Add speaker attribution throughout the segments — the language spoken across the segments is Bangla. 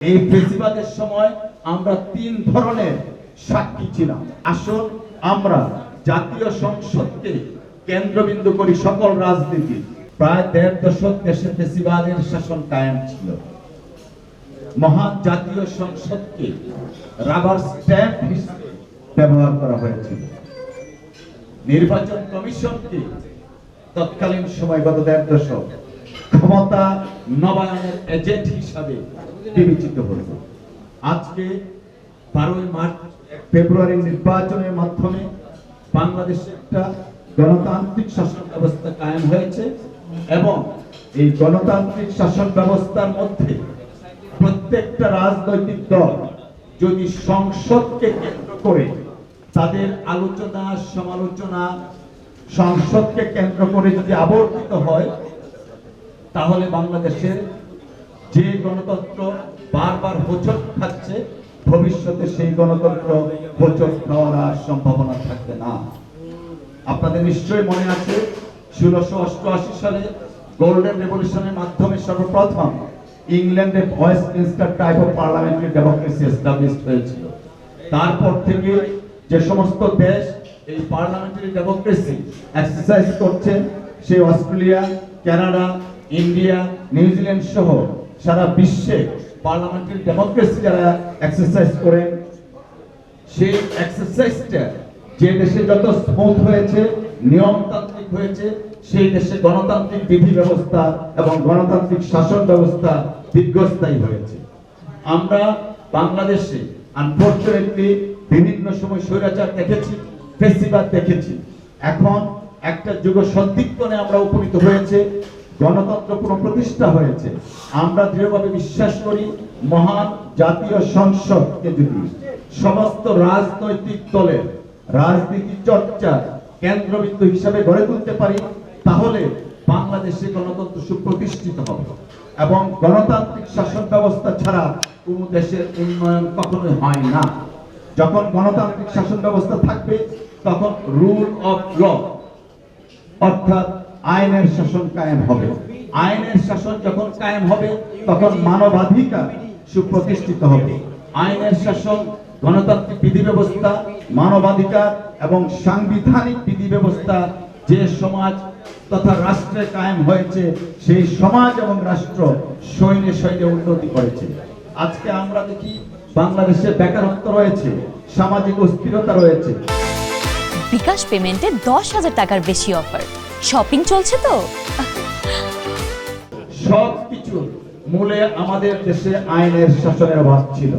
Speaker 1: এই ফেসিবাদের সময় আমরা তিন ধরনের সাক্ষী ছিলাম। আসুন আমরা জাতীয় সংসদকে কেন্দ্রবিন্দু করি সকল রাজনীতি। প্রায় ১.৫ দশক দেশে ফেসিবাদের শাসন কায়েম ছিল। মহান জাতীয় সংসদকে রাবার স্ট্যাম্প হিসেবে ব্যবহার করা হয়েছিল। নির্বাচন কমিশনকে তৎকালীন সময় গত ১.৫ দশক ক্ষমতা নবায়নের এজেন্ট হিসাবে বিবেচিত হল। আজকে ১২ ফেব্রুয়ারি নির্বাচনের মাধ্যমে বাংলাদেশে একটা গণতান্ত্রিক শাসন ব্যবস্থা কায়েম হয়েছে এবং এই গণতান্ত্রিক শাসন ব্যবস্থার মধ্যে প্রত্যেকটা রাজনৈতিক দল যদি সংসদকে কেন্দ্র করে তাদের আলোচনা সমালোচনা সংসদকে কেন্দ্র করে যদি আবর্তিত হয়, তাহলে বাংলাদেশের যে গণতন্ত্র বারবার হোঁচট খাচ্ছে, ভবিষ্যতে সেই গণতন্ত্র হোঁচট খাওয়ার আর সম্ভাবনা থাকবে না। আপনাদের নিশ্চয়ই মনে আছে ১৬৮৮ সালে গোল্ডেন রেভলিউশনের মাধ্যমে সর্বপ্রথম ইংল্যান্ডে Westminster type of parliamentary democracy established হয়েছিল। তারপর থেকে যে সমস্ত দেশ এই পার্লামেন্টারি ডেমোক্রেসি এক্সারসাইজ করছে, সেই অস্ট্রেলিয়া, কানাডা, ইন্ডিয়া, নিউজিল্যান্ড সহ সারা বিশ্বে পার্লামেন্টারি ডেমোক্রেসি যারা এক্সারসাইজ করেন, সেই এক্সারসাইজটা যে দেশে যত স্মুথ হয়েছে, নিয়মতান্ত্রিক হয়েছে, সেই দেশে গণতান্ত্রিক বিধি ব্যবস্থা এবং গণতান্ত্রিক শাসন ব্যবস্থা দীর্ঘস্থায়ী হয়েছে। আমরা বাংলাদেশে আনফরচুনেটলি বিভিন্ন সময় স্বৈরাচার দেখেছি, ফেসিবাদ দেখেছি। এখন একটা যুগ সন্ধিক্ষণে আমরা উপনীত হয়েছে, গণতন্ত্র পুনঃপ্রতিষ্ঠা হয়েছে। আমরা দৃঢ়ভাবে বিশ্বাস করি মহান জাতীয় সংসদকে যদি সমস্ত রাজনৈতিক দলের রাজনীতি চর্চা কেন্দ্রবিন্দু হিসাবে গড়ে তুলতে পারি, তাহলে বাংলাদেশে গণতন্ত্র সুপ্রতিষ্ঠিত হবে এবং গণতান্ত্রিক শাসন ব্যবস্থা ছাড়া কোনো দেশের উন্নয়ন কখনোই হয় না। যখন গণতান্ত্রিক শাসন ব্যবস্থা থাকবে, তখন রুল অফ ল অর্থাৎ আইনের শাসন কায়েম হবে। আইনের শাসন যখন কায়েম হবে, তখন মানবাধিকার সুপ্রতিষ্ঠিত হবে। আইনের শাসন, গণতান্ত্রিক বিধি ব্যবস্থা, মানবাধিকার এবং সাংবিধানিক বিধি ব্যবস্থা যে সমাজ তথা রাষ্ট্রে কায়েম হয়েছে, সেই সমাজ এবং রাষ্ট্র শৈলে শৈলে উন্নতি করেছে। আজকে আমরা দেখি বাংলাদেশে বেকারত্ব রয়েছে, সামাজিক অস্থিরতা রয়েছে।
Speaker 2: বিকাশ পেমেন্টে ১০,০০০ টাকার বেশি অফার, শপিং চলছে তো।
Speaker 1: সবকিছু মূলে আমাদের দেশে আইনের শাসনের অভাব ছিল,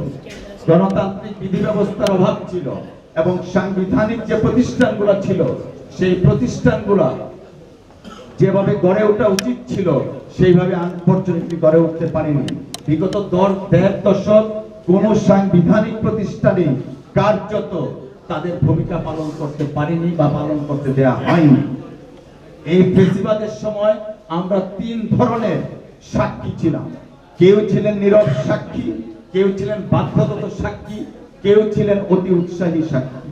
Speaker 1: গণতান্ত্রিক বিধি ব্যবস্থার অভাব ছিল এবং সাংবিধানিক যে প্রতিষ্ঠানগুলো ছিল, সেই প্রতিষ্ঠানগুলো যেভাবে গড়ে ওঠা উচিত ছিল সেইভাবে আনফরচুনেটলি গড়ে উঠতে পারেনি। বিগত ১.৫ দশক কোন সাংবিধানিক প্রতিষ্ঠানে কার্যত তাদের ভূমিকা পালন করতে পারেনি বা পালন করতে দেয়া হয়নি। এই ফেসিবাদের সময় আমরা তিন ধরনের সাক্ষী ছিলাম। কেউ ছিলেন নীরব সাক্ষী, কেউ ছিলেন বাধ্যগত সাক্ষী, কেউ ছিলেন অতি উৎসাহী সাক্ষী,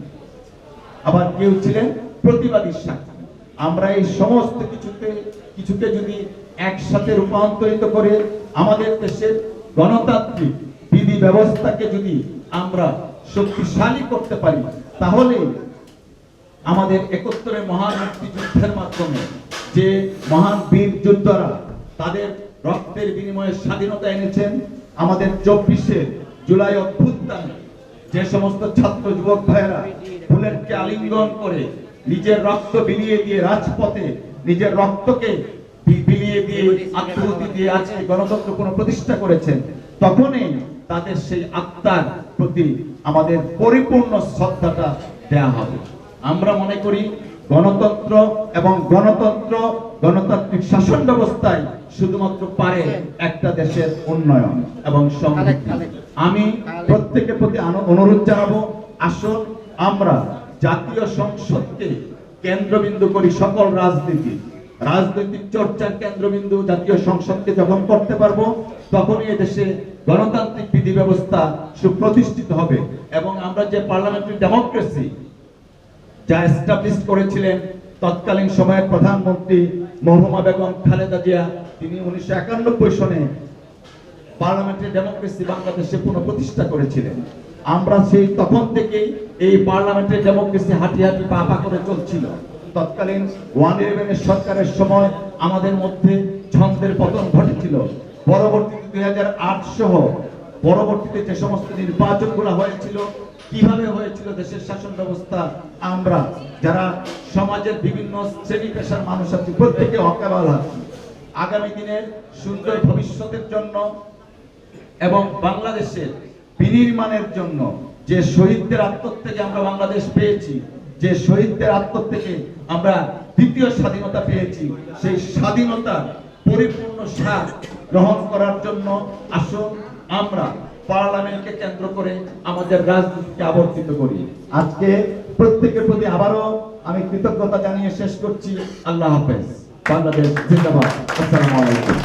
Speaker 1: আবার কেউ ছিলেন প্রতিবাদী সাক্ষী। আমরা এই সমস্ত কিছুকে যদি একসাথে রূপান্তরিত করে আমাদের দেশের গণতান্ত্রিক বিধি ব্যবস্থাকে যদি আমরা শক্তিশালী করতে পারি, তাহলে আমাদের ৭১-এর মহান মুক্তিযুদ্ধের মাধ্যমে যে মহান বীর যোদ্ধারা তাদের রক্তের বিনিময়ে স্বাধীনতা এনেছেন, আমাদের ২৪শে জুলাই অভ্যুত্থানে যে সমস্ত ছাত্র যুবক ভাইয়েরা বুলেটকে আলিঙ্গন করে নিজের রক্ত বিলিয়ে দিয়ে রাজপথে নিজের রক্তকে বিলিয়ে দিয়ে আত্মহুতি দিয়ে আজকে গণতন্ত্র পুনঃপ্রতিষ্ঠা করেছেন, তখনই তাদের সেই আত্মার প্রতি আমাদের পরিপূর্ণ শ্রদ্ধাটা দেয়া হবে। আমরা মনে করি গণতন্ত্র এবং গণতান্ত্রিক শাসন ব্যবস্থায় শুধুমাত্র পারে একটা দেশের উন্নয়ন এবং সমৃদ্ধি। আমি প্রত্যেকের প্রতি অনুরোধ জানাবো, আসুন আমরা জাতীয় সংসদকে কেন্দ্রবিন্দু করি সকল রাজনৈতিক চর্চার কেন্দ্রবিন্দু জাতীয় সংসদকে যখন করতে পারবো, তখনই এদেশে গণতান্ত্রিক বিধি ব্যবস্থা সুপ্রতিষ্ঠিত হবে এবং আমরা যে পার্লামেন্টারি ডেমোক্রেসি যা এস্টাবলিশ করেছিলেন তৎকালীন সময়ের প্রধানমন্ত্রী মরহুমা বেগম খালেদা জিয়া, তিনি ১৯৯১ সনে পার্লামেন্টারি ডেমোক্রেসি বাংলাদেশে পুনঃপ্রতিষ্ঠা করেছিলেন। আমরা সেই তখন থেকেই এই পার্লামেন্টারি ডেমোক্রেসি হাঁটি হাঁটি পা পা করে চলছিল। তৎকালীন 111 সরকারের সময় আমাদের মধ্যে ছন্দের পতন ঘটেছিল। পরবর্তীতে 2008 সহ পরবর্তীতে যে সমস্ত নির্বাচনগুলো হয়েছিল, কিভাবে হয়েছিল দেশের শাসন ব্যবস্থা, আমরা যারা সমাজের বিভিন্ন শ্রেণী পেশার মানুষ আছি প্রত্যেকে অকাবাল আছি। আগামী দিনের সুন্দর ভবিষ্যতের জন্য এবং বাংলাদেশের বিনির্মাণের জন্য যে শহীদদের আত্মত্যাগে আমরা বাংলাদেশ পেয়েছি, যে শহীদদের আত্মত্যাগে আমরা দ্বিতীয় স্বাধীনতা পেয়েছি, সেই স্বাধীনতার পরিপূর্ণ স্বাদ গ্রহণ করার জন্য আসুন আমরা পার্লামেন্টকে কেন্দ্র করে আমাদের রাজনীতিকে আবর্তিত করি। আজকে প্রত্যেকের প্রতি আবারও আমি কৃতজ্ঞতা জানিয়ে শেষ করছি। আল্লাহ হাফেজ। বাংলাদেশ জিন্দাবাদ। আসসালামু আলাইকুম।